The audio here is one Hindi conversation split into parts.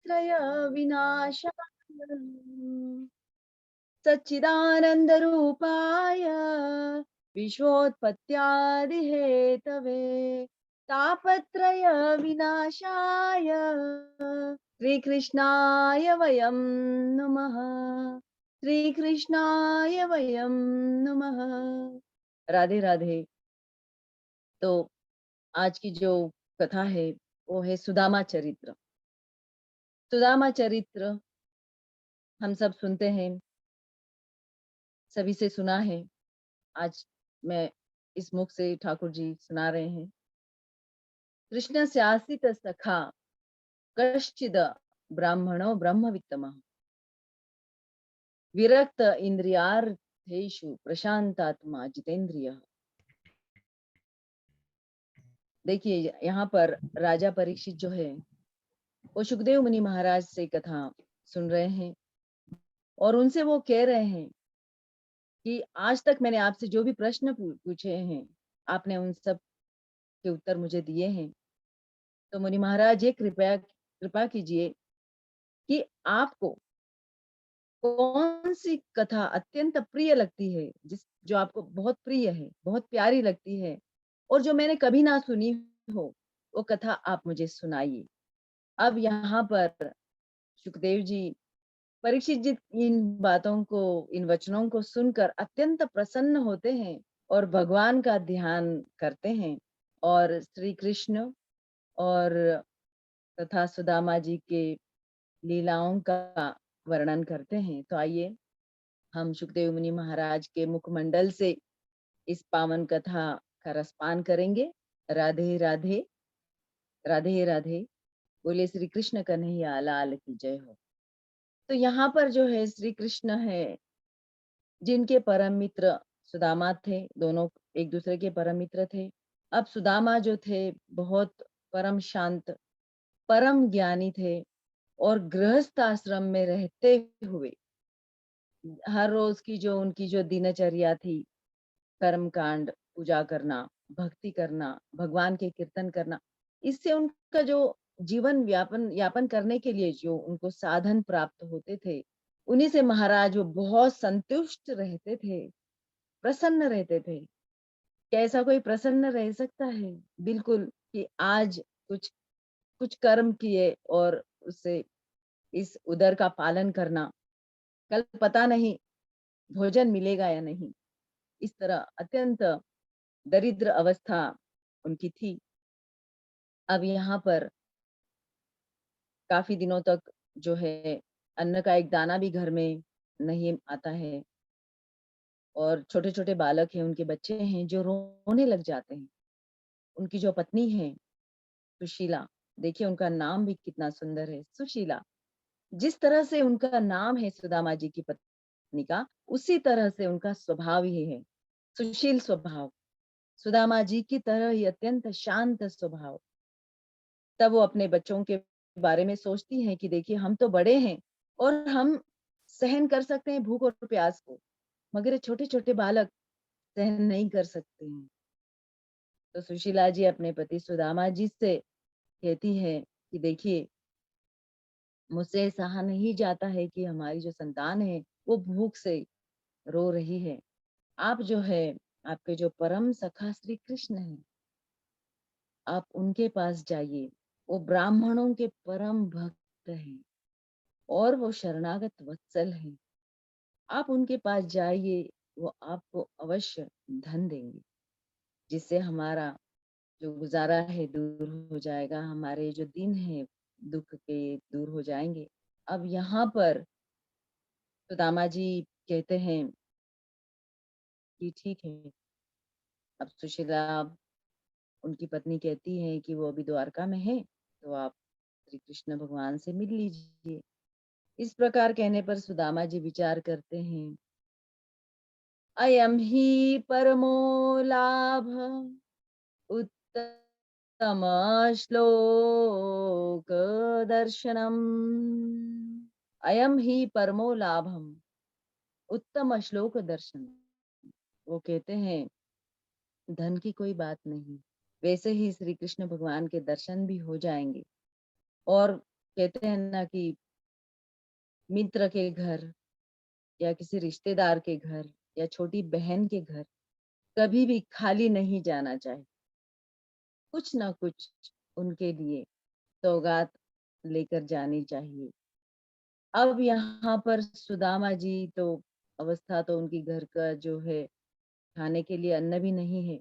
तापत्रय विनाशाय सच्चिदानन्दरूपाय विश्वोत्पत्त्यादिहेतवे तापत्रय विनाशाय श्रीकृष्णाय वयं नुमः। श्रीकृष्णाय वयं नुमः। राधे राधे। तो आज की जो कथा है वो है सुदामा चरित्र। सुदामा चरित्र हम सब सुनते हैं, सभी से सुना है। आज मैं इस मुख से ठाकुर जी सुना रहे हैं। कृष्ण स्यासित सखा कश्चिद ब्राह्मणो ब्रह्मवित्तमः विरक्त इंद्रियार्थेषु प्रशांतात्मा जितेंद्रियः। देखिए यहाँ पर राजा परीक्षित जो है वो सुखदेव मुनि महाराज से कथा सुन रहे हैं और उनसे वो कह रहे हैं कि आज तक मैंने आपसे जो भी प्रश्न पूछे हैं आपने उन सब के उत्तर मुझे दिए हैं। तो मुनि महाराज ये कृपया कृपा कीजिए कि आपको कौन सी कथा अत्यंत प्रिय लगती है, जो आपको बहुत प्रिय है, बहुत प्यारी लगती है और जो मैंने कभी ना सुनी हो, वो कथा आप मुझे सुनाइए। अब यहाँ पर सुखदेव जी परीक्षित जी इन बातों को, इन वचनों को सुनकर अत्यंत प्रसन्न होते हैं और भगवान का ध्यान करते हैं और श्री कृष्ण और तथा सुदामा जी के लीलाओं का वर्णन करते हैं। तो आइए हम सुखदेव मुनि महाराज के मुखमंडल से इस पावन कथा का रसपान करेंगे। राधे राधे। राधे राधे। बोले श्री कृष्ण कन्हैया लाल की जय हो। तो यहाँ पर जो है श्री कृष्ण है जिनके परम मित्र सुदामा थे, दोनों एक दूसरे के परम मित्र थे। अब सुदामा जो थे बहुत परम शांत, परम ज्ञानी थे और गृहस्थ आश्रम में रहते हुए हर रोज की जो उनकी जो दिनचर्या थी, कर्म कांड, पूजा करना, भक्ति करना, भगवान के कीर्तन करना, इससे उनका जो जीवन यापन करने के लिए जो उनको साधन प्राप्त होते थे, उन्हीं से महाराज वो बहुत संतुष्ट रहते थे, प्रसन्न रहते थे। क्या ऐसा कोई प्रसन्न रह सकता है? बिल्कुल, कि आज कुछ कुछ कर्म किए और उससे इस उदर का पालन करना, कल पता नहीं भोजन मिलेगा या नहीं। इस तरह अत्यंत दरिद्र अवस्था उनकी थी। अब यहाँ पर काफी दिनों तक जो है अन्न का एक दाना भी घर में नहीं आता है और छोटे छोटे बालक हैं, उनके बच्चे हैं जो रोने लग जाते हैं। उनकी जो पत्नी है सुशीला, देखिए उनका नाम भी कितना सुंदर है, सुशीला। जिस तरह से उनका नाम है सुदामा जी की पत्नी का, उसी तरह से उनका स्वभाव ही है, सुशील स्वभाव। सुदामा जी की तरह ही अत्यंत शांत स्वभाव। तब वो अपने बच्चों के बारे में सोचती हैं कि देखिए हम तो बड़े हैं और हम सहन कर सकते हैं भूख और प्यास को, मगर ये छोटे छोटे बालक सहन नहीं कर सकते हैं। तो सुशीला जी अपने पति सुदामा जी से कहती है कि देखिए मुझसे सहा नहीं जाता है कि हमारी जो संतान है वो भूख से रो रही है। आप जो है, आपके जो परम सखा श्री कृष्ण है, आप उनके पास जाइए। वो ब्राह्मणों के परम भक्त हैं और वो शरणागत वत्सल हैं। आप उनके पास जाइए, वो आपको अवश्य धन देंगे, जिससे हमारा जो गुजारा है दूर हो जाएगा, हमारे जो दिन है दुख के दूर हो जाएंगे। अब यहाँ पर सुदामा जी कहते हैं कि ठीक है। अब सुशीला, उनकी पत्नी कहती है कि वो अभी द्वारका में है, तो आप श्री कृष्ण भगवान से मिल लीजिए। इस प्रकार कहने पर सुदामा जी विचार करते हैं, अयम ही परमो लाभ उत्तम श्लोक दर्शनम। अयम ही परमो लाभम उत्तम श्लोक दर्शन। वो कहते हैं धन की कोई बात नहीं, वैसे ही श्री कृष्ण भगवान के दर्शन भी हो जाएंगे और कहते हैं ना कि मित्र के घर या किसी रिश्तेदार के घर या छोटी बहन के घर कभी भी खाली नहीं जाना चाहिए। कुछ ना कुछ उनके लिए सौगात लेकर जानी चाहिए। अब यहाँ पर सुदामा जी तो अवस्था तो उनकी घर का जो है खाने के लिए अन्न भी नहीं है।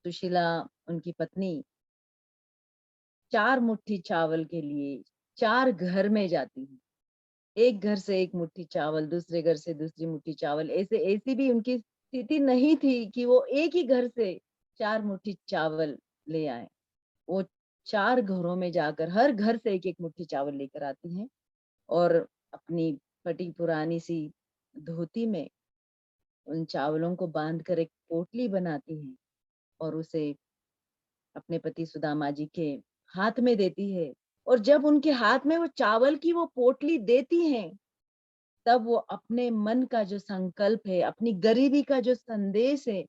सुशीला उनकी पत्नी 4 मुट्ठी चावल के लिए 4 घर में जाती है। एक घर से 1 मुट्ठी चावल, दूसरे घर से दूसरी मुट्ठी चावल, ऐसी भी उनकी स्थिति नहीं थी कि वो एक ही घर से 4 मुट्ठी चावल ले आए। वो 4 घरों में जाकर हर घर से 1-1 मुट्ठी चावल लेकर आती हैं और अपनी फटी पुरानी सी धोती में उन चावलों को बांध कर एक पोटली बनाती हैं और उसे अपने पति सुदामा जी के हाथ में देती है। और जब उनके हाथ में वो चावल की वो पोटली देती हैं, तब वो अपने मन का जो संकल्प है, अपनी गरीबी का जो संदेश है,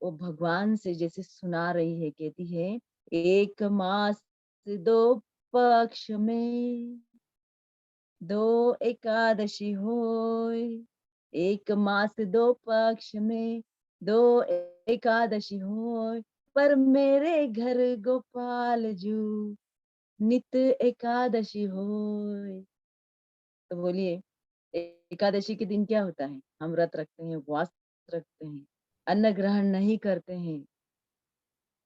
वो भगवान से जैसे सुना रही है। कहती है, एक मास 2 पक्ष में 2 एकादशी होय। एक मास 2 पक्ष में 2 एकादशी होय। पर मेरे घर गोपाल जू नित एकादशी होय। तो बोलिए, एकादशी के दिन क्या होता है? हम व्रत रखते हैं, उपवास रखते हैं, अन्न ग्रहण नहीं करते हैं।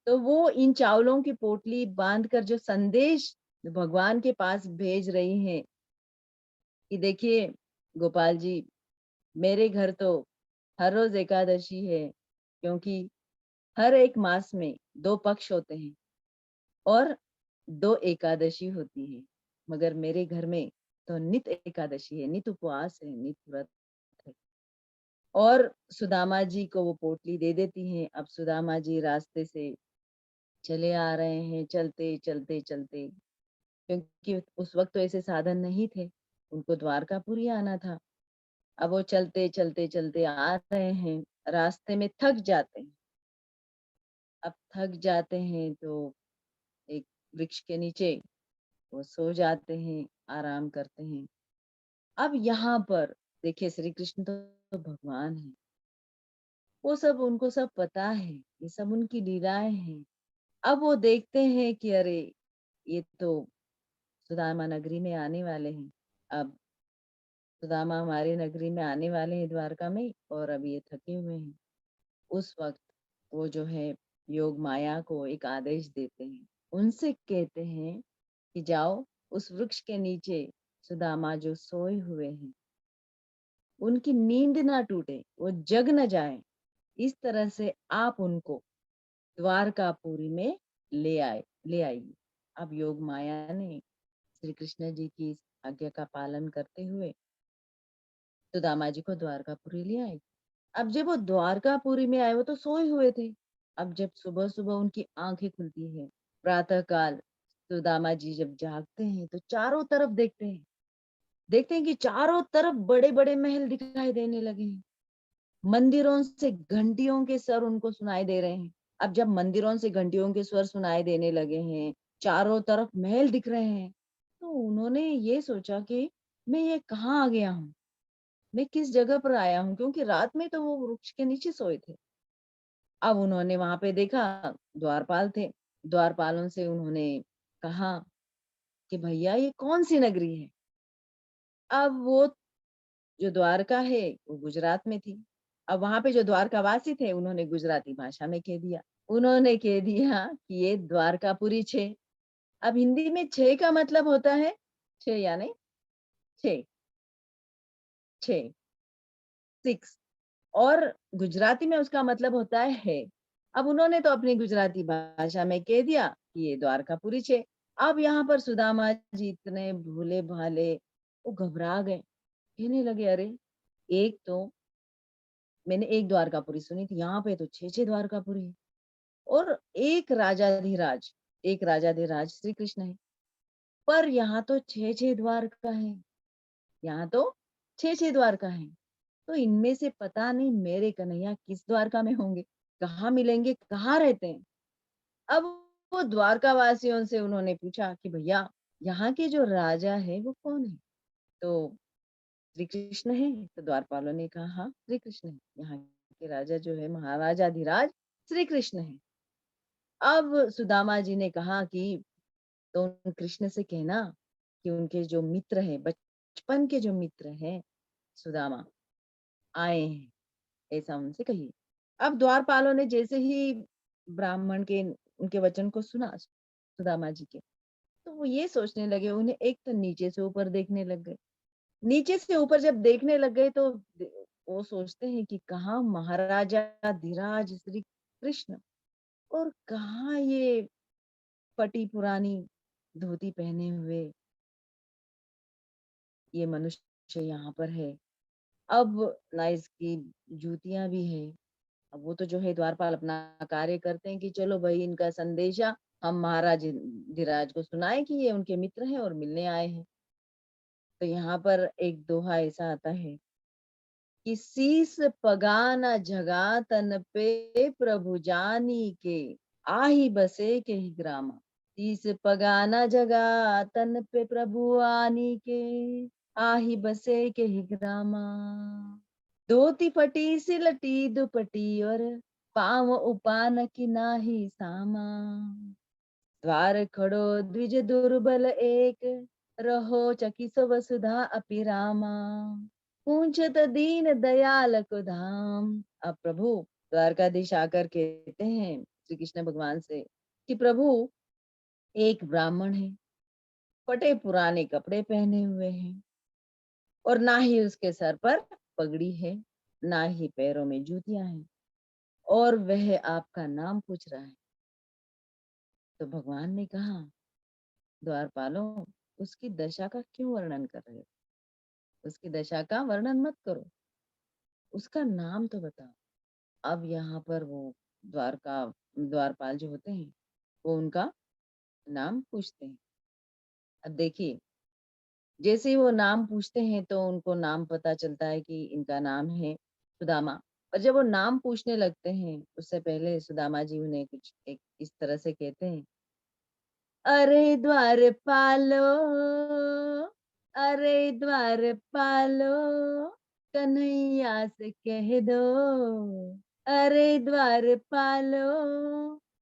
तो वो इन चावलों की पोटली बांध कर जो संदेश भगवान के पास भेज रही हैं कि देखिए गोपाल जी, मेरे घर तो हर रोज एकादशी है, क्योंकि हर एक मास में 2 पक्ष होते हैं और 2 एकादशी होती है। मगर मेरे घर में तो नित एकादशी है, नित उपवास है, नित व्रत है। और सुदामा जी को वो पोटली दे देती हैं। अब सुदामा जी रास्ते से चले आ रहे हैं, चलते चलते चलते, क्योंकि उस वक्त तो ऐसे साधन नहीं थे, उनको द्वारकापुरी आना था। अब वो चलते चलते चलते आ रहे हैं, रास्ते में थक जाते हैं। अब थक जाते हैं तो एक वृक्ष के नीचे वो सो जाते हैं, आराम करते हैं। अब यहाँ पर देखिए श्री कृष्ण तो भगवान है, वो सब उनको सब पता है, ये सब उनकी लीलाएं हैं। अब वो देखते हैं कि अरे ये तो सुदामा नगरी में आने वाले हैं। अब सुदामा हमारी नगरी में आने वाले हैं द्वारका में, और अब ये थके हुए हैं। उस वक्त वो जो है योग माया को एक आदेश देते हैं, उनसे कहते हैं कि जाओ उस वृक्ष के नीचे सुदामा जो सोए हुए हैं, उनकी नींद ना टूटे, वो जग न जाए, इस तरह से आप उनको द्वारकापुरी में ले आइए। अब योग माया ने श्री कृष्ण जी की इस आज्ञा का पालन करते हुए सुदामा जी को द्वारकापुरी ले आई। अब जब वो द्वारकापुरी में आए, वो तो सोए हुए थे। अब जब सुबह सुबह उनकी आंखें खुलती है, प्रातः काल सुदामा जी जब जागते हैं तो चारों तरफ देखते हैं कि चारों तरफ बड़े बड़े महल दिखाई देने लगे हैं। मंदिरों से घंटियों के स्वर उनको सुनाई दे रहे हैं। अब जब मंदिरों से घंटियों के स्वर सुनाई देने लगे हैं, चारों तरफ महल दिख रहे हैं, तो उन्होंने ये सोचा कि मैं ये कहाँ आ गया हूँ, मैं किस जगह पर आया हूँ, क्योंकि रात में तो वो वृक्ष के नीचे सोए थे। अब उन्होंने वहां पे देखा, द्वारपाल थे। द्वारपालों से उन्होंने कहा कि भैया ये कौन सी नगरी है। अब वो जो द्वारका है वो गुजरात में थी। अब वहां पे जो द्वारकावासी थे उन्होंने गुजराती भाषा में कह दिया। उन्होंने कह दिया कि ये द्वारकापुरी 6। अब हिंदी में 6 का मतलब होता है 6, यानी 6, 6, 6। और गुजराती में उसका मतलब होता है। अब उन्होंने तो अपनी गुजराती भाषा में कह दिया कि ये द्वारकापुरी 6। अब यहाँ पर सुदामा जी इतने भोले भाले, वो घबरा गए, कहने लगे अरे, एक तो मैंने एक द्वारकापुरी सुनी थी, यहाँ पे तो 6 द्वारकापुरी है। और एक राजाधिराज श्री कृष्ण है, पर यहाँ तो 6 द्वारका है, यहाँ तो 6 द्वारका है। तो इनमें से पता नहीं मेरे कन्हैया किस द्वारका में होंगे, कहाँ मिलेंगे, कहाँ रहते हैं। अब वो द्वारका वासियों से उन्होंने पूछा कि भैया यहाँ के जो राजा है वो कौन है? तो श्री कृष्ण है। तो द्वारपालों ने कहा हाँ श्री कृष्ण है, यहाँ के राजा जो है महाराजाधिराज श्री कृष्ण है। अब सुदामा जी ने कहा कि तो उन कृष्ण से कहना कि उनके जो मित्र हैं, बचपन के जो मित्र हैं सुदामा, आए हैं, ऐसा उनसे कहिए। अब द्वारपालों ने जैसे ही ब्राह्मण के उनके वचन को सुना सुदामा जी के, तो वो ये सोचने लगे, उन्हें एक तो नीचे से ऊपर देखने लग गए। नीचे से ऊपर जब देखने लग गए तो वो सोचते हैं कि कहाँ महाराजा धीराज श्री कृष्ण और कहाँ ये फटी पुरानी धोती पहने हुए ये मनुष्य यहाँ पर है। अब ना इसकी जूतियां भी है। अब वो तो जो है द्वारपाल अपना कार्य करते हैं कि चलो भाई इनका संदेशा हम महाराज धीराज को सुनाए कि ये उनके मित्र हैं और मिलने आए हैं। तो यहाँ पर एक दोहा ऐसा आता है कि शीस पगाना जगा तन पे प्रभु जानी के, आही बसे के ही ग्रामा। शीस पगाना जगा तन पे प्रभु आनी के, आही बसे के ही ग्रामा। धोती फटी सिलटी दुपटी और पाँव उपान की नाही सामा। द्वार खड़ो द्विज दुर्बल एक, रहो चकित वसुधा अपिरामा। पूछत दीन दयाल को धाम। अब प्रभु द्वारकाधीश आकर कहते हैं श्री कृष्ण भगवान से कि प्रभु एक ब्राह्मण है, फटे पुराने कपड़े पहने हुए हैं और ना ही उसके सर पर पगड़ी है, ना ही पैरों में जूतियां हैं, और वह आपका नाम पूछ रहा है। तो भगवान ने कहा द्वारपालों, उसकी दशा का क्यों वर्णन कर रहे हो? उसकी दशा का वर्णन मत करो, उसका नाम तो बताओ। अब यहाँ पर वो द्वारका द्वारपाल जो होते हैं वो उनका नाम पूछते हैं। अब देखिए जैसे ही वो नाम पूछते हैं तो उनको नाम पता चलता है कि इनका नाम है सुदामा। और जब वो नाम पूछने लगते हैं उससे पहले सुदामा जी उन्हें कुछ एक इस तरह से कहते हैं, अरे द्वारपालो, अरे द्वारपालो, कन्हैया से कह दो, अरे द्वारपालो,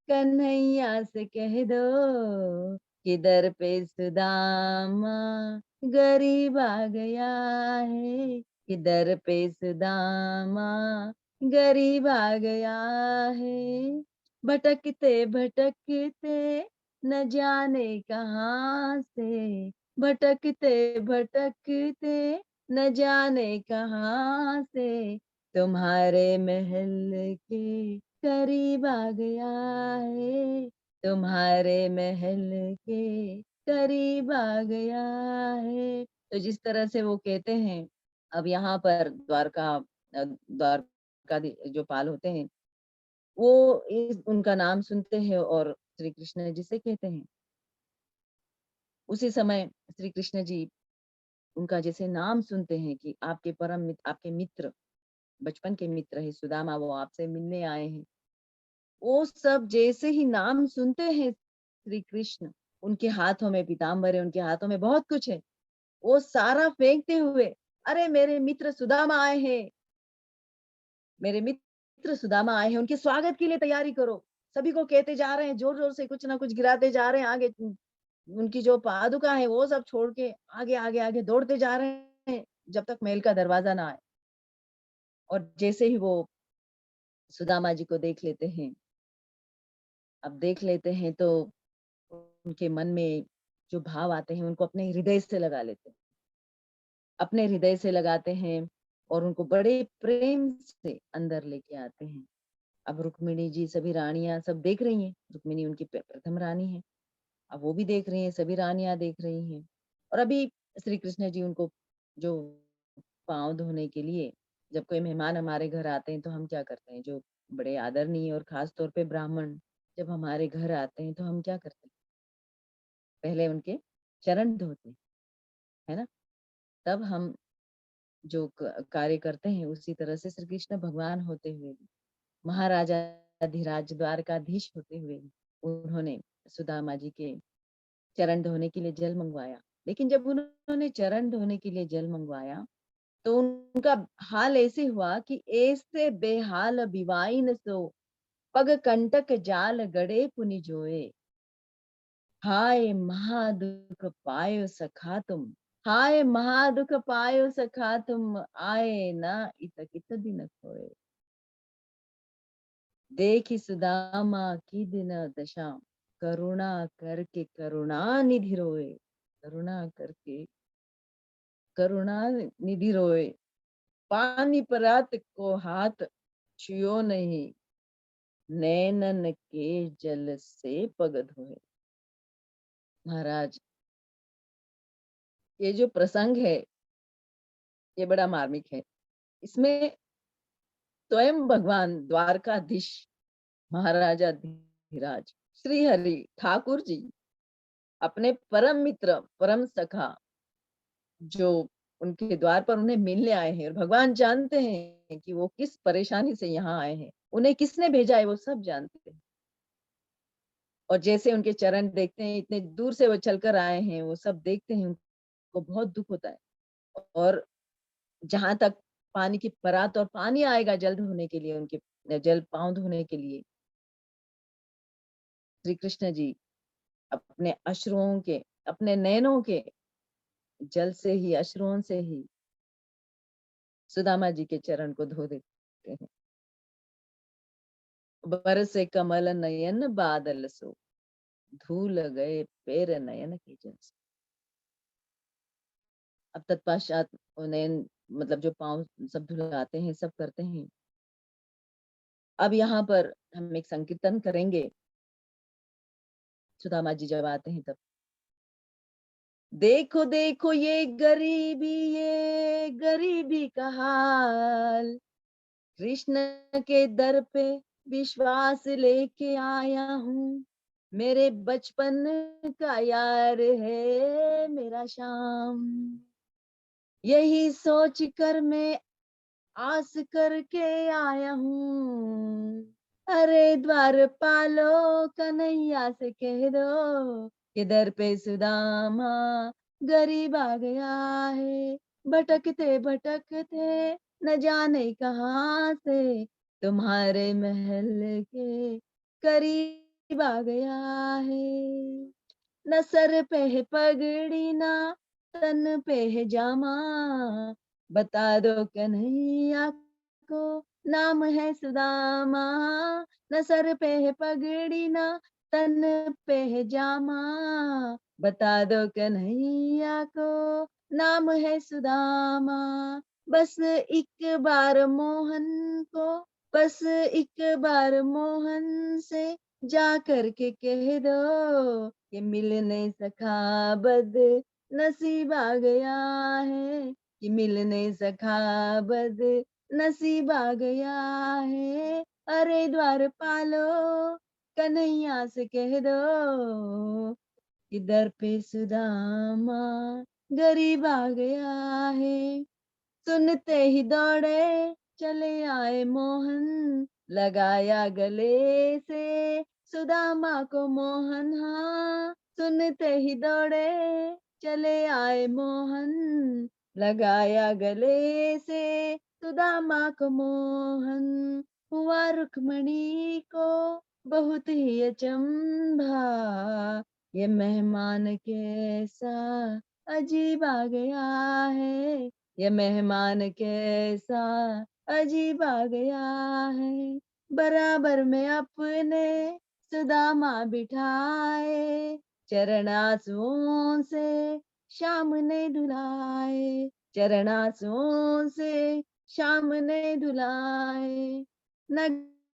कन्हैया से कह दो कि दर पे सुदामा गरीब आ गया है, कि दर पे सुदामा गरीब आ गया है। भटकते भटकते न जाने कहाँ से, भटकते भटकते न जाने कहाँ से, तुम्हारे महल के करीब आ गया है, तुम्हारे महल के करीब आ गया है। तो जिस तरह से वो कहते हैं, अब यहाँ पर द्वारका जो पाल होते हैं वो उनका नाम सुनते हैं और श्री कृष्ण जिसे कहते हैं, उसी समय श्री कृष्ण जी उनका जैसे नाम सुनते हैं कि आपके परम मित्र, आपके मित्र, बचपन के मित्र है सुदामा, वो आपसे मिलने आए हैं। वो सब जैसे ही नाम सुनते हैं श्री कृष्ण, उनके हाथों में पीताम्बर है, उनके हाथों में बहुत कुछ है, वो सारा फेंकते हुए, अरे मेरे मित्र सुदामा आए हैं, मेरे मित्र सुदामा आए हैं, उनके स्वागत के लिए तैयारी करो। सभी को कहते जा रहे हैं, जोर जोर से कुछ ना कुछ गिराते जा रहे हैं आगे। उनकी जो पादुका है वो सब छोड़ के आगे आगे आगे दौड़ते जा रहे हैं जब तक महल का दरवाजा ना आए। और जैसे ही वो सुदामा जी को देख लेते हैं, अब देख लेते हैं तो उनके मन में जो भाव आते हैं उनको अपने हृदय से लगा लेते हैं, अपने हृदय से लगाते हैं और उनको बड़े प्रेम से अंदर लेके आते हैं। अब रुक्मिणी जी, सभी रानियां सब देख रही हैं, रुक्मिणी उनकी प्रथम रानी है। अब वो भी देख रही हैं, सभी रानियां देख रही हैं। और अभी श्री कृष्ण जी उनको जो पाँव धोने के लिए, जब कोई मेहमान हमारे घर आते हैं तो हम क्या करते हैं, जो बड़े आदरणीय और खास तौर पे ब्राह्मण जब हमारे घर आते हैं तो हम क्या करते हैं, पहले उनके चरण धोते हैं, है ना। तब हम जो कार्य करते हैं उसी तरह से श्री कृष्ण भगवान होते हुए भी, महाराजा धीराज द्वारकाधीश होते हुए भी, उन्होंने सुदामा जी के चरण धोने के लिए जल मंगवाया। लेकिन जब उन्होंने चरण धोने के लिए जल मंगवाया तो उनका हाल ऐसे हुआ कि ऐसे बेहाल बिवाइन सो पग कंटक जाल गड़े पुनि जोए। हाय महादुख पायो सखा तुम, हाय महादुख पायो सखा तुम, आए ना इत कित दिन खोए। देखी सुदामा की दिन दशा, करुणा करके करुणा निधि रोए। करुणा करके करुणा निधि रोए। पानी परात को हाथ छुयो नहीं, नैनन के जल से पग धोए। महाराज, ये जो प्रसंग है ये बड़ा मार्मिक है। इसमें स्वयं भगवान द्वारकाधीश महाराजा धीराज श्री हरि ठाकुर जी अपने परम मित्र परम सखा जो उनके द्वार पर उन्हें मिलने आए हैं, और भगवान जानते हैं कि वो किस परेशानी से यहाँ आए हैं, उन्हें किसने भेजा है वो सब जानते हैं। और जैसे उनके चरण देखते हैं, इतने दूर से वो चलकर आए हैं, वो सब देखते हैं, उनको बहुत दुख होता है। और जहां तक पानी की परात और पानी आएगा जल धोने के लिए, उनके जल पांव धोने के लिए, श्री कृष्ण जी अपने अश्रुओं के, अपने नैनों के जल से ही, अश्रुओं से ही सुदामा जी के चरण को धो देते हैं। बरसे कमल नयन बादल सो, धूल गए पैर नयन के जल से। अब तत्पश्चात उन्हें, मतलब जो पांव सब धुलाते हैं, सब करते हैं। अब यहाँ पर हम एक संकीर्तन करेंगे। सुदामा जी जब आते हैं तब, देखो देखो ये गरीबी का हाल, कृष्ण के दर पे विश्वास लेके आया हूँ, मेरे बचपन का यार है मेरा श्याम। यही सोच कर मैं आस करके आया हूँ, अरे द्वारपालो कन्हैया से कह दो कि दर पे सुदामा गरीब आ गया है। भटकते भटकते न जाने कहाँ से तुम्हारे महल के करीब आ गया है। न सर पे है पगड़ी ना तन पे है जामा, बता दो कन्हैया को नाम है सुदामा। न सर पे है पगड़ी ना तन पे है जामा, बता दो कन्हैया को नाम है सुदामा। बस एक बार मोहन को, बस एक बार मोहन से जा करके कह दो कि मिलने सखा बद नसीब आ गया है, कि मिलने सखा बद नसीब आ गया है। अरे द्वारपालो कन्हैया से कह दो कि दर पे सुदामा गरीब आ गया है। सुनते ही दौड़े चले आए मोहन, लगाया गले से सुदामा को मोहन। हाँ, सुनते ही दौड़े चले आए मोहन, लगाया गले से सुदामा को मोहन। हुआ रुक्मणी को बहुत ही अचंभा, ये मेहमान कैसा अजीब आ गया है, ये मेहमान कैसा अजीब आ गया है। बराबर में अपने सुदामा बिठाए, चरणासुओं से श्याम ने धुलाए, चरणासुओं से श्याम ने धुलाए। न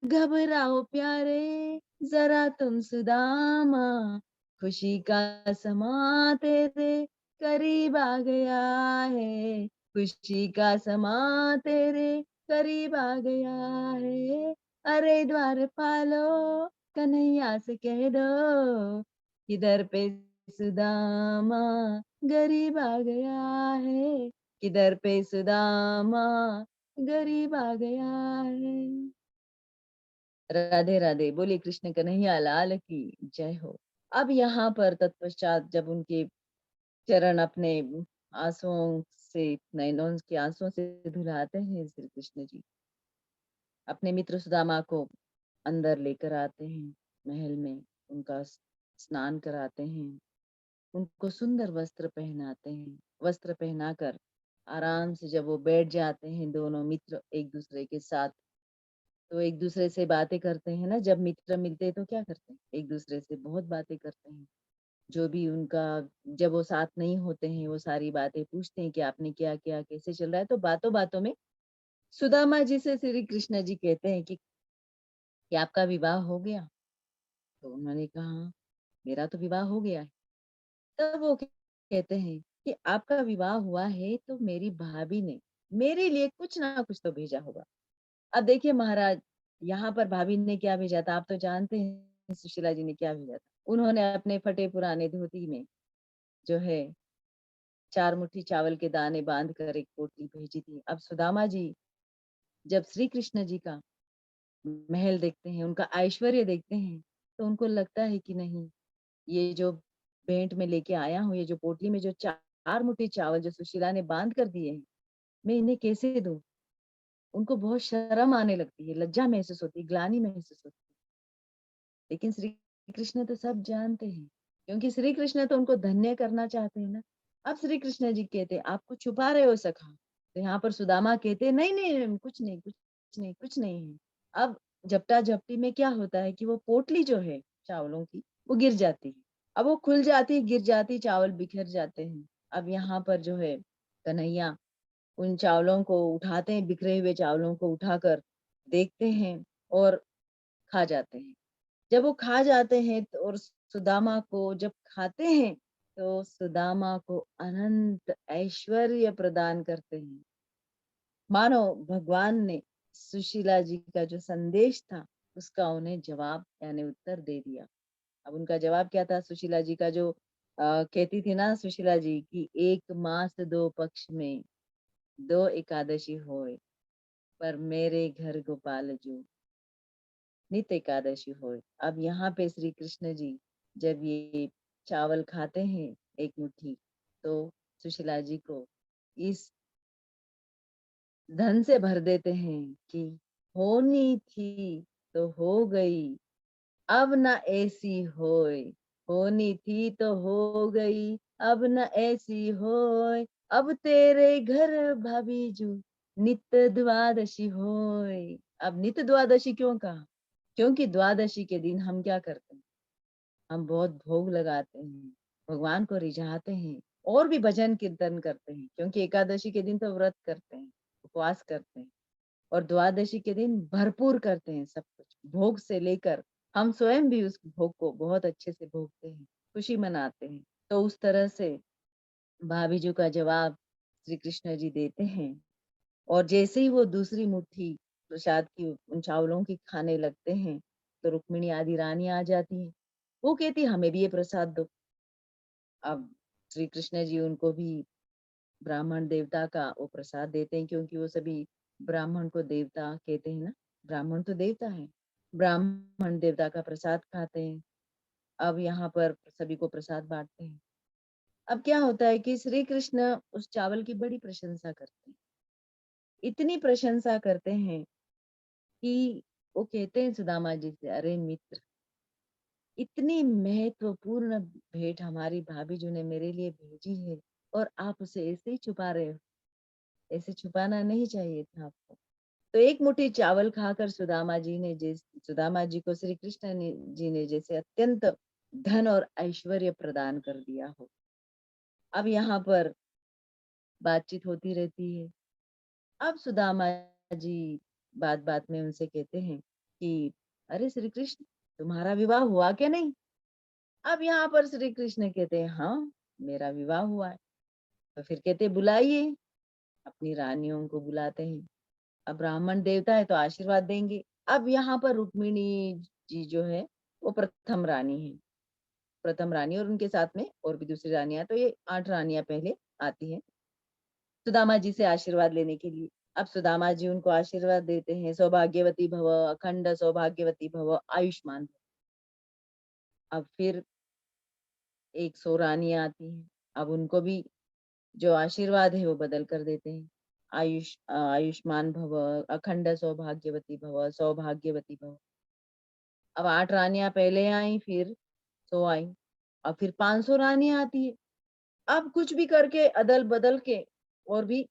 घबराओ प्यारे जरा तुम सुदामा, खुशी का समा तेरे करीब आ गया है, खुशी का समा तेरे करीब आ गया है। अरे द्वारपालो कन्हैया से कह दो कि दर पे सुदामा गरीब आ गया है, कि दर पे सुदामा गरीब आ गया है। राधे राधे। बोले कृष्ण कन्हैया लाल की जय हो। अब यहाँ पर तत्पश्चात जब उनके चरण अपने आंसुओं से, नयनों के आंसुओं से धुलाते हैं श्री कृष्ण जी, अपने मित्र सुदामा को अंदर लेकर आते हैं महल में, उनका स्नान कराते हैं, उनको सुंदर वस्त्र पहनाते हैं। वस्त्र पहनाकर आराम से जब वो बैठ जाते हैं दोनों मित्र एक दूसरे के साथ, तो एक दूसरे से बातें करते हैं ना। जब मित्र मिलते हैं तो क्या करते हैं, एक दूसरे से बहुत बातें करते हैं। जो भी उनका, जब वो साथ नहीं होते हैं, वो सारी बातें पूछते हैं कि आपने क्या किया, कैसे चल रहा है। तो बातों बातों में सुदामा जी से श्री कृष्ण जी कहते हैं कि आपका विवाह हो गया? तो उन्होंने कहा "हाँ, मेरा तो विवाह हो गया है।" तब वो कहते हैं कि आपका विवाह हुआ है तो मेरी भाभी ने मेरे लिए कुछ ना कुछ तो भेजा होगा। अब देखिए महाराज, यहाँ पर भाभी ने क्या भेजा था, आप तो जानते हैं सुशीला जी ने क्या भेजा था। उन्होंने अपने फटे पुराने धोती में जो है 4 मुट्ठी चावल के दाने बांध कर एक पोटली भेजी थी। अब सुदामा जी जब श्री कृष्ण जी का महल देखते हैं, उनका ऐश्वर्य देखते हैं, तो उनको लगता है कि नहीं, ये जो भेंट में लेके आया हूँ, ये जो पोटली में जो 4 मुट्ठी चावल जो सुशीला ने बांध कर दिए हैं, मैं इन्हें कैसे दूँ? उनको बहुत शर्म आने लगती है, लज्जा महसूस होती है, ग्लानि महसूस होती है। लेकिन श्री कृष्ण तो सब जानते हैं, क्योंकि श्री कृष्ण तो उनको धन्य करना चाहते हैं ना। अब श्री कृष्ण जी कहते हैं, आप कुछ छुपा रहे हो सखा। तो यहाँ पर सुदामा कहते हैं, नहीं नहीं, कुछ नहीं, कुछ नहीं, कुछ नहीं है। अब झपटा झपटी में क्या होता है कि वो पोटली जो है चावलों की, वो गिर जाती है। अब वो खुल जाती, गिर जाती, चावल बिखर जाते हैं। अब यहाँ पर जो है कन्हैया उन चावलों को उठाते हैं, बिखरे हुए चावलों को उठाकर देखते हैं और खा जाते हैं। जब वो खा जाते हैं तो, और सुदामा को जब खाते हैं, तो सुदामा को अनंत ऐश्वर्य प्रदान करते हैं। मानो भगवान ने सुशीला जी का जो संदेश था, उसका उन्हें जवाब यानी उत्तर दे दिया। अब उनका जवाब क्या था, सुशीला जी का जो कहती थी ना सुशीला जी की, एक मास दो पक्ष में दो एकादशी होए, पर मेरे घर गोपाल जो नित एकादशी होए। अब यहाँ पे श्री कृष्ण जी जब ये चावल खाते हैं एक मुट्ठी, तो सुशीला जी को इस धन से भर देते हैं कि होनी थी तो हो गई, अब न ऐसी होए। होनी थी तो हो गई, अब न ऐसी होए। अब तेरे घर भाभी जू नित द्वादशी होए। अब नित द्वादशी क्यों कहा? क्योंकि द्वादशी के दिन हम क्या करते हैं, हम बहुत भोग लगाते हैं, भगवान को रिझाते हैं, और भी भजन कीर्तन करते हैं। क्योंकि एकादशी के दिन तो व्रत करते हैं, उपवास करते हैं, और द्वादशी के दिन भरपूर करते हैं सब कुछ, भोग से लेकर हम स्वयं भी उस भोग को बहुत अच्छे से भोगते हैं, खुशी मनाते हैं। तो उस तरह से भाभी जी का जवाब श्री कृष्ण जी देते हैं। और जैसे ही वो दूसरी मुट्ठी प्रसाद की उन चावलों की खाने लगते हैं, तो रुक्मिणी आदि रानी आ जाती है। वो कहती हमें भी ये प्रसाद दो। अब श्री कृष्ण जी उनको भी ब्राह्मण देवता का वो प्रसाद देते हैं, क्योंकि वो सभी ब्राह्मण को देवता कहते हैं ना, ब्राह्मण तो देवता है। ब्राह्मण देवता का प्रसाद खाते हैं। अब यहाँ पर सभी को प्रसाद बांटते हैं। अब क्या होता है कि श्री कृष्ण उस चावल की बड़ी प्रशंसा करते हैं, इतनी प्रशंसा करते हैं कि वो कहते हैं सुदामा जी से, अरे मित्र, इतनी महत्वपूर्ण भेंट हमारी भाभी जी ने मेरे लिए भेजी है, और आप उसे ऐसे ही छुपा रहे हो। ऐसे छुपाना नहीं चाहिए था आपको। तो एक मुट्ठी चावल खाकर सुदामा जी को श्री कृष्ण जी ने जैसे अत्यंत धन और ऐश्वर्य प्रदान कर दिया हो। अब यहाँ पर बातचीत होती रहती है। अब सुदामा जी बात बात में उनसे कहते हैं कि अरे श्री कृष्ण, तुम्हारा विवाह हुआ क्या नहीं? अब यहाँ पर श्री कृष्ण कहते हैं, हाँ, मेरा विवाह हुआ है। तो फिर कहते बुलाइए, अपनी रानियों को बुलाते हैं। अब ब्राह्मण देवता है तो आशीर्वाद देंगे। अब यहाँ पर रुक्मिणी जी जो है वो प्रथम रानी है, प्रथम रानी, और उनके साथ में और भी दूसरी रानियां, तो ये 8 रानियां पहले आती हैं सुदामा जी से आशीर्वाद लेने के लिए। अब सुदामा जी उनको आशीर्वाद देते हैं, सौभाग्यवती भव, अखंड सौभाग्यवती भव, आयुष्मान भव। अब फिर 100 रानियां आती हैं। अब उनको भी जो आशीर्वाद है वो बदल कर देते हैं। आयुष्मान भव, अखंड सौभाग्यवती भव, सौभाग्यवती भव। अब 8 रानियां पहले आई, फिर 100 आई, अब फिर 500 रानियां आती है। अब कुछ भी करके अदल बदल के और भी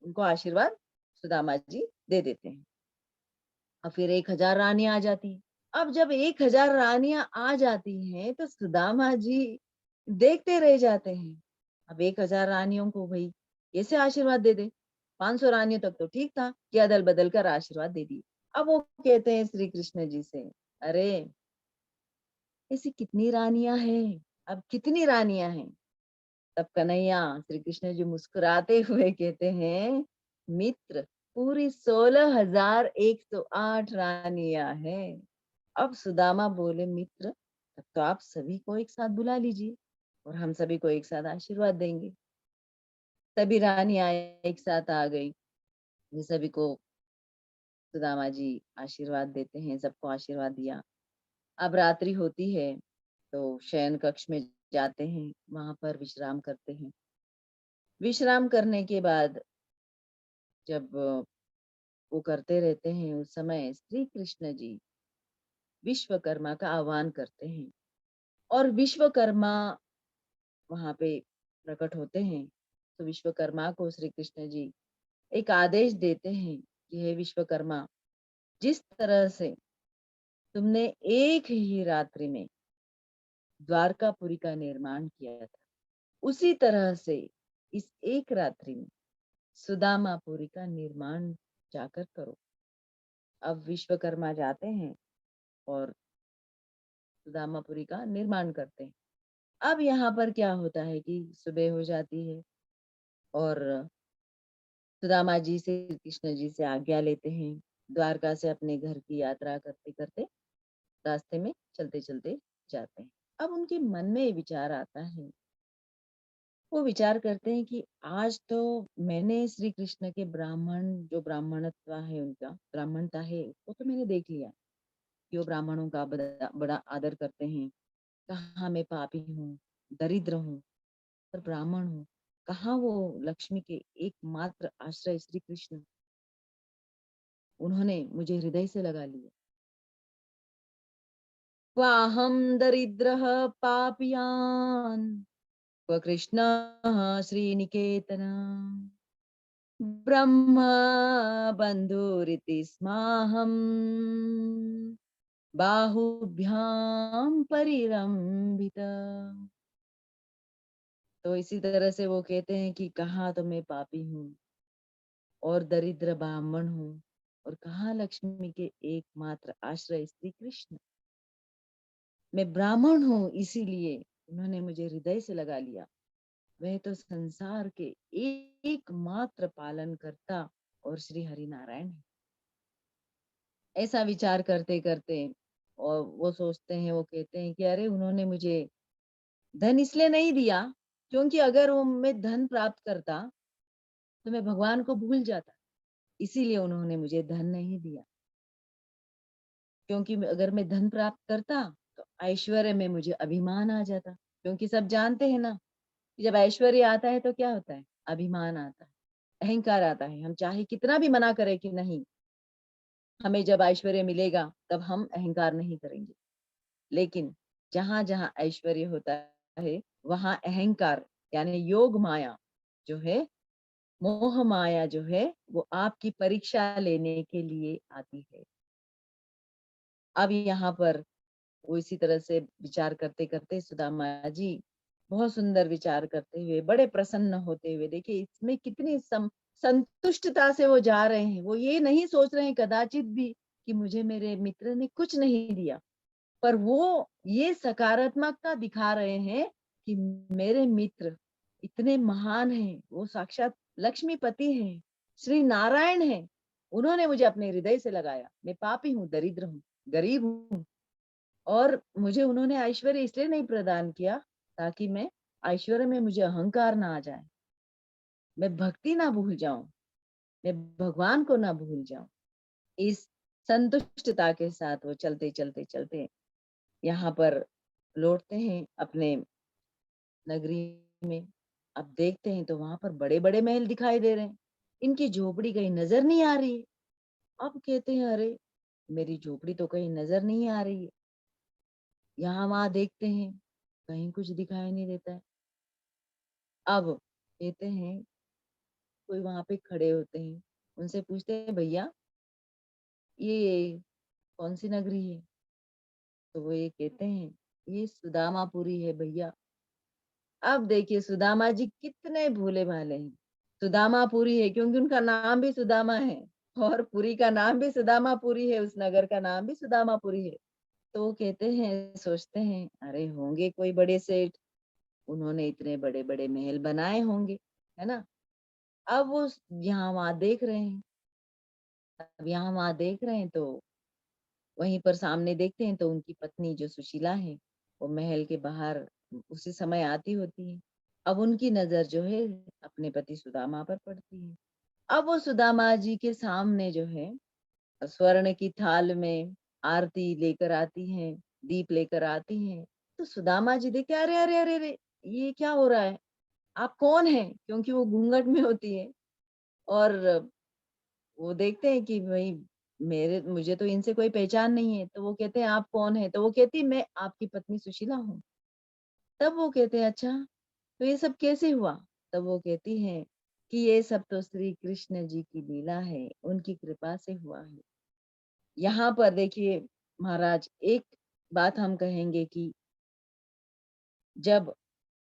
उनको आशीर्वाद सुदामा जी दे देते हैं। अब फिर 1000 रानियां आ जाती हैं। अब जब 1000 रानियां आ जाती हैं तो सुदामा जी देखते रह जाते हैं। अब 1000 रानियों को भाई कैसे आशीर्वाद दे दे? 500 रानियों तक तो ठीक था कि अदल बदल कर आशीर्वाद दे दिए। अब वो कहते हैं श्री कृष्ण जी से, अरे ऐसी कितनी रानियां हैं? अब कितनी रानियां हैं? तब कन्हैया श्री कृष्ण जी मुस्कुराते हुए कहते हैं, मित्र, पूरी 16,108 रानियां हैं। अब सुदामा बोले, मित्र, तब तो आप सभी को एक साथ बुला लीजिए और हम सभी को एक साथ आशीर्वाद देंगे। सभी रानियां एक साथ आ गई। ये सभी को सुदामा जी आशीर्वाद देते हैं, सबको आशीर्वाद दिया। अब रात्रि होती है तो शयन कक्ष में जाते हैं, वहां पर विश्राम करते हैं। विश्राम करने के बाद जब वो करते रहते हैं, उस समय श्री कृष्ण जी विश्वकर्मा का आह्वान करते हैं और विश्वकर्मा वहां पे प्रकट होते हैं। तो विश्वकर्मा को श्री कृष्ण जी एक आदेश देते हैं कि हे विश्वकर्मा, जिस तरह से तुमने एक ही रात्रि में द्वारकापुरी का निर्माण किया था, उसी तरह से इस एक रात्रि में सुदामापुरी का निर्माण जाकर करो। अब विश्वकर्मा जाते हैं और सुदामापुरी का निर्माण करते हैं। अब यहाँ पर क्या होता है कि सुबह हो जाती है और सुदामा जी से कृष्ण जी से आज्ञा लेते हैं। द्वारका से अपने घर की यात्रा करते करते रास्ते में चलते चलते जाते हैं। अब उनके मन में विचार आता है, वो विचार करते हैं कि आज तो मैंने श्री कृष्ण के ब्राह्मण, जो ब्राह्मणत्व है उनका, ब्राह्मणता है, वो तो मैंने देख लिया कि वो ब्राह्मणों का बड़ा बड़ा आदर करते हैं। कहाँ मैं पापी हूँ, दरिद्र हूँ, पर ब्राह्मण हूँ। कहाँ वो लक्ष्मी के एकमात्र आश्रय श्री कृष्ण, उन्होंने मुझे हृदय से लगा लिया। क्वाहम दरिद्रः पापियान्, क्व कृष्णः श्रीनिकेतन, ब्रह्म बंधुरिति स्माहम्, बाहुभ्याम परिरंभित। तो इसी तरह से वो कहते हैं कि कहाँ तो मैं पापी हूँ और दरिद्र ब्राह्मण हूँ, और कहाँ लक्ष्मी के एकमात्र आश्रय श्री कृष्ण। मैं ब्राह्मण हूँ इसीलिए उन्होंने मुझे हृदय से लगा लिया। वह तो संसार के एकमात्र पालन करता और श्री हरि नारायण है। ऐसा विचार करते करते और वो सोचते हैं, वो कहते हैं कि अरे उन्होंने मुझे धन इसलिए नहीं दिया क्योंकि अगर वो मैं धन प्राप्त करता तो मैं भगवान को भूल जाता, इसीलिए उन्होंने मुझे धन नहीं दिया। क्योंकि अगर मैं धन प्राप्त करता तो ऐश्वर्य में मुझे अभिमान आ जाता, क्योंकि सब जानते हैं ना कि जब ऐश्वर्य आता है तो क्या होता है, अभिमान आता है, अहंकार आता है। हम चाहे कितना भी मना करें कि नहीं, हमें जब ऐश्वर्य मिलेगा तब हम अहंकार नहीं करेंगे। लेकिन जहां जहां ऐश्वर्य होता है वहां अहंकार यानी योग माया जो है, मोह माया जो है, वो आपकी परीक्षा लेने के लिए आती है। अब यहाँ पर वो इसी तरह से विचार करते करते सुदामा जी बहुत सुंदर विचार करते हुए, बड़े प्रसन्न होते हुए, देखिए इसमें कितनी संतुष्टता से वो जा रहे हैं। वो ये नहीं सोच रहे हैं कदाचित भी कि मुझे मेरे मित्र ने कुछ नहीं दिया, पर वो ये सकारात्मकता दिखा रहे हैं कि मेरे मित्र इतने महान हैं, वो साक्षात लक्ष्मीपति हैं, श्री नारायण हैं। उन्होंने मुझे अपने हृदय से लगाया। मैं पापी हूँ, दरिद्र हूँ, गरीब हूँ, और मुझे उन्होंने ऐश्वर्य इसलिए नहीं प्रदान किया ताकि मैं ऐश्वर्य में मुझे अहंकार ना आ जाए, मैं भक्ति ना भूल जाऊं, मैं भगवान को ना भूल जाऊं। इस संतुष्टता के साथ वो चलते चलते चलते यहाँ पर लौटते हैं अपने नगरी में। अब देखते हैं तो वहां पर बड़े बड़े महल दिखाई दे रहे हैं, इनकी झोपड़ी कहीं नजर नहीं आ रही है। अब कहते हैं अरे मेरी झोपड़ी तो कहीं नजर नहीं आ रही है। यहाँ वहां देखते हैं, कहीं कुछ दिखाई नहीं देता है। अब कहते हैं, कोई वहां पे खड़े होते हैं, उनसे पूछते हैं भैया ये कौन सी नगरी है? तो वो ये कहते हैं ये सुदामापुरी है भैया। अब देखिए सुदामा जी कितने भोले भाले हैं। सुदामापुरी है क्योंकि उनका नाम भी सुदामा है, और पुरी का नाम भी सुदामापुरी है, उस नगर का नाम भी सुदामापुरी है। तो वो कहते हैं, सोचते हैं अरे होंगे कोई बड़े सेठ, उन्होंने इतने बड़े बड़े महल बनाए होंगे, है ना। अब वो यहाँ वहां देख रहे हैं, अब यहाँ वहां देख रहे हैं तो वहीं पर सामने देखते हैं तो उनकी पत्नी जो सुशीला है, वो महल के बाहर उसी समय आती होती है। अब उनकी नजर जो है अपने पति सुदामा पर पड़ती है। अब वो सुदामा जी के सामने जो है स्वर्ण की थाल में आरती लेकर आती हैं, दीप लेकर आती हैं। तो सुदामा जी देखते अरे अरे अरे अरे ये क्या हो रहा है, आप कौन है? क्योंकि वो घूंघट में होती है, और वो देखते हैं कि भाई मेरे मुझे तो इनसे कोई पहचान नहीं है। तो वो कहते हैं आप कौन है? तो वो कहती मैं आपकी पत्नी सुशीला हूँ। तब वो कहते हैं अच्छा, तो ये सब कैसे हुआ? तब वो कहती है कि ये सब तो श्री कृष्ण जी की लीला है, उनकी कृपा से हुआ है। यहाँ पर देखिए महाराज, एक बात हम कहेंगे कि जब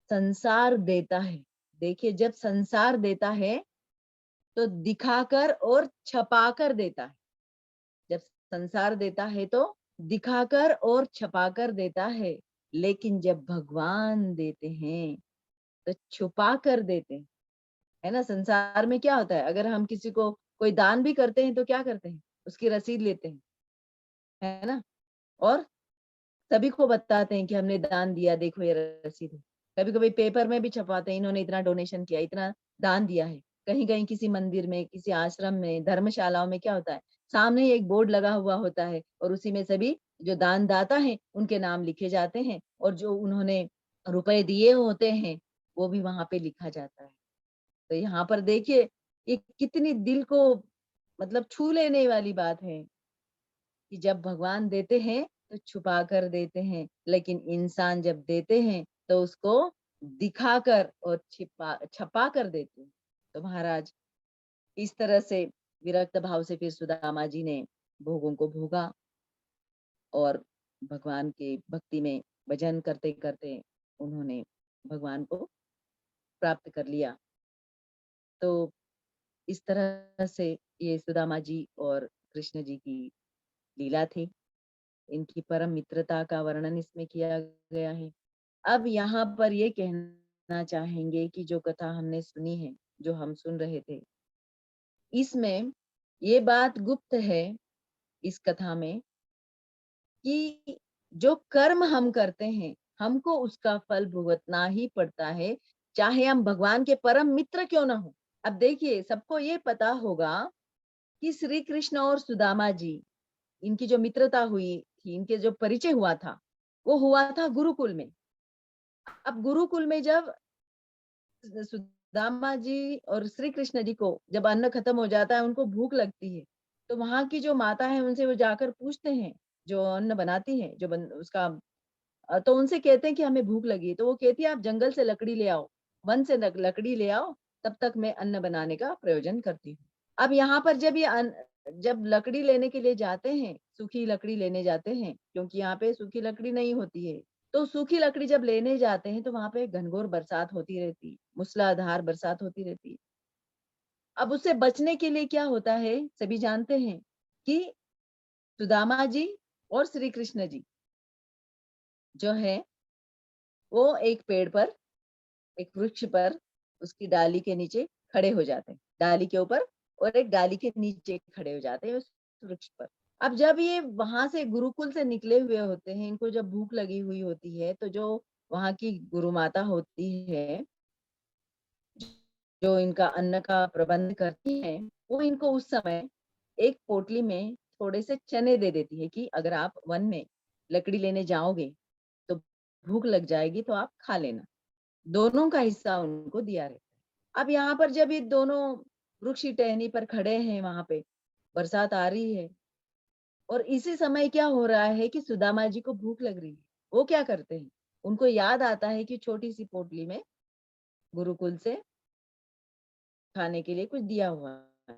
संसार देता है, देखिए जब संसार देता है तो दिखाकर और छपाकर देता है। जब संसार देता है तो दिखाकर और छपाकर देता है, लेकिन जब भगवान देते हैं तो छुपा कर देते हैं, है ना। संसार में क्या होता है, अगर हम किसी को कोई दान भी करते हैं तो क्या करते हैं, उसकी रसीद लेते हैं, है ना, और सभी को बताते हैं कि हमने दान दिया, देखो ये रसीद है। कभी कभी पेपर में भी छपाते हैं इन्होंने इतना डोनेशन किया, इतना दान दिया है। कहीं कहीं किसी मंदिर में, किसी आश्रम में, धर्मशालाओं में क्या होता है, सामने ही एक बोर्ड लगा हुआ होता है और उसी में सभी जो दानदाता हैं उनके नाम लिखे जाते हैं, और जो उन्होंने रुपए दिए होते हैं वो भी वहां पे लिखा जाता है। तो यहाँ पर देखिए ये कितनी दिल को मतलब छू लेने वाली बात है कि जब भगवान देते हैं तो छुपा कर देते हैं, लेकिन इंसान जब देते हैं तो उसको दिखाकर और छिपा छपा कर देते हैं। तो महाराज इस तरह से विरक्त भाव से फिर सुदामा जी ने भोगों को भोगा, और भगवान के भक्ति में भजन करते करते उन्होंने भगवान को प्राप्त कर लिया। तो इस तरह से ये सुदामा जी और कृष्ण जी की लीला थी। इनकी परम मित्रता का वर्णन इसमें किया गया है। अब यहाँ पर ये कहना चाहेंगे कि जो कथा हमने सुनी है, जो हम सुन रहे थे, इसमें ये बात गुप्त है इस कथा में कि जो कर्म हम करते हैं हमको उसका फल भुगतना ही पड़ता है, चाहे हम भगवान के परम मित्र क्यों ना हो। अब देखिए सबको ये पता होगा कि श्री कृष्ण और सुदामा जी, इनकी जो मित्रता हुई थी, इनके जो परिचय हुआ था, वो हुआ था गुरुकुल में। अब गुरुकुल में जब सुदामा जी और श्री कृष्ण जी को जब अन्न खत्म हो जाता है, उनको भूख लगती है, तो वहां की जो माता है उनसे वो जाकर पूछते हैं, जो अन्न बनाती है, उसका तो उनसे कहते हैं कि हमें भूख लगी है। तो वो कहती है आप जंगल से लकड़ी ले आओ, वन से लकड़ी ले आओ, तब तक मैं अन्न बनाने का प्रयोजन करती हूँ। अब यहाँ पर जब लकड़ी लेने के लिए जाते हैं, सूखी लकड़ी लेने जाते हैं, क्योंकि यहाँ पे सूखी लकड़ी नहीं होती है, तो सूखी लकड़ी जब लेने जाते हैं तो वहां पे घनघोर बरसात होती रहती है, मूसलाधार बरसात होती रहती है। अब उससे बचने के लिए क्या होता है, सभी जानते हैं कि सुदामा जी और श्री कृष्ण जी जो है वो एक पेड़ पर, एक वृक्ष पर, उसकी डाली के नीचे खड़े हो जाते हैं, डाली के ऊपर और एक डाली के नीचे खड़े हो जाते हैं उस वृक्ष पर। अब जब ये वहां से गुरुकुल से निकले हुए होते हैं, इनको जब भूख लगी हुई होती है, तो जो वहां की गुरु माता होती है, जो इनका अन्न का प्रबंध करती है, वो इनको उस समय एक पोटली में थोड़े से चने दे देती है कि अगर आप वन में लकड़ी लेने जाओगे तो भूख लग जाएगी तो आप खा लेना। दोनों का हिस्सा उनको दिया रहता है। अब यहाँ पर जब ये दोनों वृक्ष की टहनी पर खड़े हैं, वहां पे बरसात आ रही है और इसी समय क्या हो रहा है कि सुदामा जी को भूख लग रही है। वो क्या करते हैं, उनको याद आता है कि छोटी सी पोटली में गुरुकुल से खाने के लिए कुछ दिया हुआ है।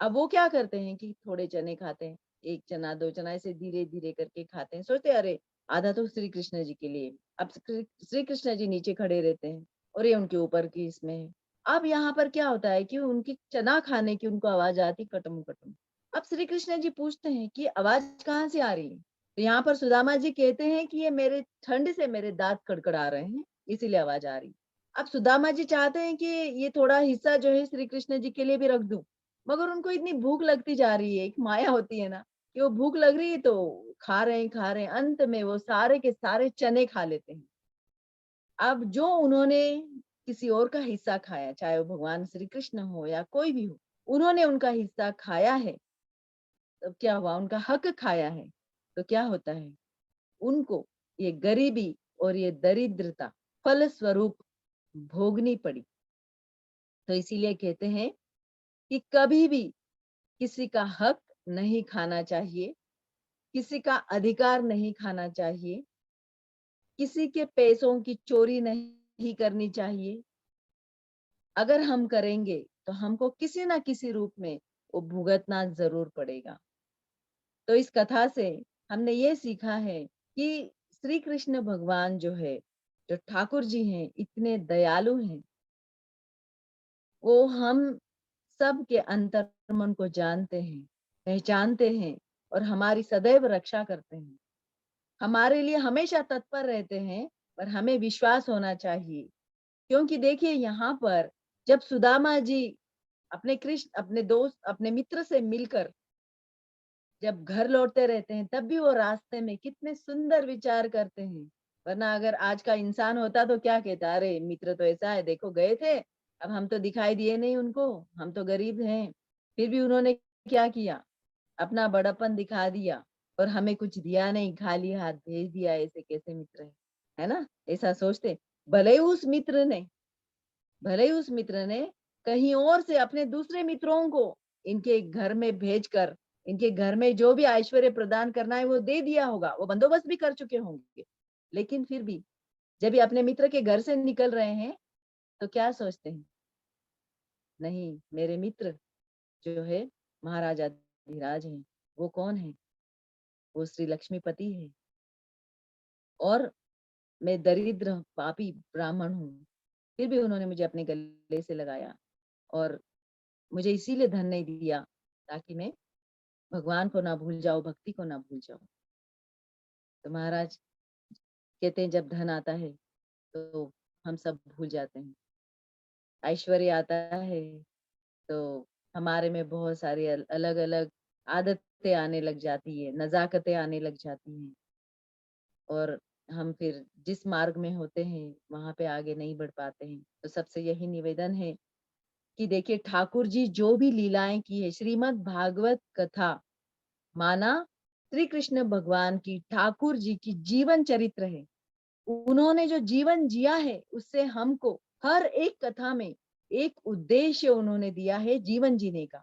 अब वो क्या करते हैं कि थोड़े चने खाते हैं, एक चना दो चना ऐसे धीरे धीरे करके खाते हैं, सोचते हैं, अरे आधा तो श्री कृष्ण जी के लिए। अब श्री कृष्ण जी नीचे खड़े रहते हैं और ये उनके ऊपर की इसमें है। अब यहाँ पर क्या होता है कि उनकी चना खाने की उनको आवाज आती, कटम कटम। अब श्री कृष्ण जी पूछते हैं कि आवाज कहाँ से आ रही है। तो यहाँ पर सुदामा जी कहते हैं कि ये मेरे ठंड से मेरे दांत कड़कड़ा रहे हैं, इसीलिए आवाज आ रही। अब सुदामा जी चाहते हैं कि ये थोड़ा हिस्सा जो है श्री कृष्ण जी के लिए भी रख दूं, मगर उनको इतनी भूख लगती जा रही है, एक माया होती है ना, कि वो भूख लग रही है तो खा रहे हैं, अंत में वो सारे के सारे चने खा लेते हैं। अब जो उन्होंने किसी और का हिस्सा खाया, चाहे वो भगवान श्री कृष्ण हो या कोई भी हो, उन्होंने उनका हिस्सा खाया है, तब क्या हुआ, उनका हक खाया है, तो क्या होता है, उनको ये गरीबी और ये दरिद्रता फल स्वरूप भोगनी पड़ी। तो इसीलिए कहते हैं कि कभी भी किसी का हक नहीं खाना चाहिए, किसी का अधिकार नहीं खाना चाहिए, किसी के पैसों की चोरी नहीं करनी चाहिए। अगर हम करेंगे तो हमको किसी ना किसी रूप में वो भुगतना जरूर पड़ेगा। तो इस कथा से हमने ये सीखा है कि श्री कृष्ण भगवान जो है, जो ठाकुर जी हैं, इतने दयालु हैं। वो हम सब के अंतर्मन को जानते हैं, पहचानते हैं और हमारी सदैव रक्षा करते हैं। हमारे लिए हमेशा तत्पर रहते हैं, पर हमें विश्वास होना चाहिए। क्योंकि देखिए यहाँ पर जब सुदामा जी अपने कृष्ण, अपने दोस्त, अपने मित्र से मिलकर जब घर लौटते रहते हैं, तब भी वो रास्ते में कितने सुंदर विचार करते हैं। वरना अगर आज का इंसान होता तो क्या कहता, अरे मित्र तो ऐसा है, देखो गए थे, अब हम तो दिखाई दिए नहीं उनको, हम तो गरीब हैं। फिर भी उन्होंने क्या किया, अपना बड़प्पन दिखा दिया और हमें कुछ दिया नहीं, खाली हाथ भेज दिया। ऐसे कैसे मित्र है ना, ऐसा सोचते। भले ही उस मित्र ने भले ही उस मित्र ने कहीं और से अपने दूसरे मित्रों को इनके घर में भेजकर इनके घर में जो भी ऐश्वर्य प्रदान करना है वो दे दिया होगा, वो बंदोबस्त भी कर चुके होंगे। लेकिन फिर भी जब ये अपने मित्र के घर से निकल रहे हैं तो क्या सोचते हैं, नहीं, मेरे मित्र जो है महाराजा धीराज हैं, वो कौन है, वो श्री लक्ष्मीपति है, और मैं दरिद्र पापी ब्राह्मण हूँ। फिर भी उन्होंने मुझे अपने गले से लगाया और मुझे इसीलिए धन नहीं दिया ताकि मैं भगवान को ना भूल जाऊं, भक्ति को ना भूल जाऊं। तो महाराज कहते हैं जब धन आता है तो हम सब भूल जाते हैं, ऐश्वर्य आता है तो हमारे में बहुत सारी अलग अलग आदतें आने लग जाती है, नजाकतें आने लग जाती हैं, और हम फिर जिस मार्ग में होते हैं वहां पे आगे नहीं बढ़ पाते हैं। तो सबसे यही निवेदन है कि देखिए ठाकुर जी जो भी लीलाएं की है, श्रीमद् भागवत कथा माना श्री कृष्ण भगवान की, ठाकुर जी की जीवन चरित्र है। उन्होंने जो जीवन जिया है उससे हमको हर एक कथा में एक उद्देश्य उन्होंने दिया है जीवन जीने का।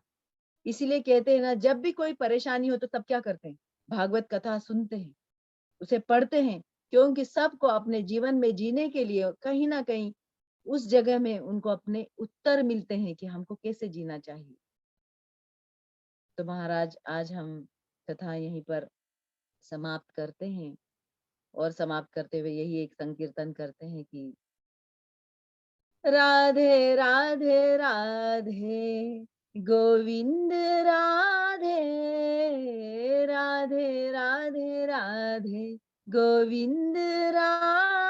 इसीलिए कहते हैं ना, जब भी कोई परेशानी हो तो तब क्या करते हैं, भागवत कथा सुनते हैं, उसे पढ़ते हैं, क्योंकि सबको अपने जीवन में जीने के लिए कहीं ना कहीं उस जगह में उनको अपने उत्तर मिलते हैं कि हमको कैसे जीना चाहिए। तो महाराज आज हम कथा यहीं पर समाप्त करते हैं, और समाप्त करते हुए यही एक संकीर्तन करते हैं कि राधे राधे राधे गोविंद राधे, राधे राधे राधे गोविंद राधे।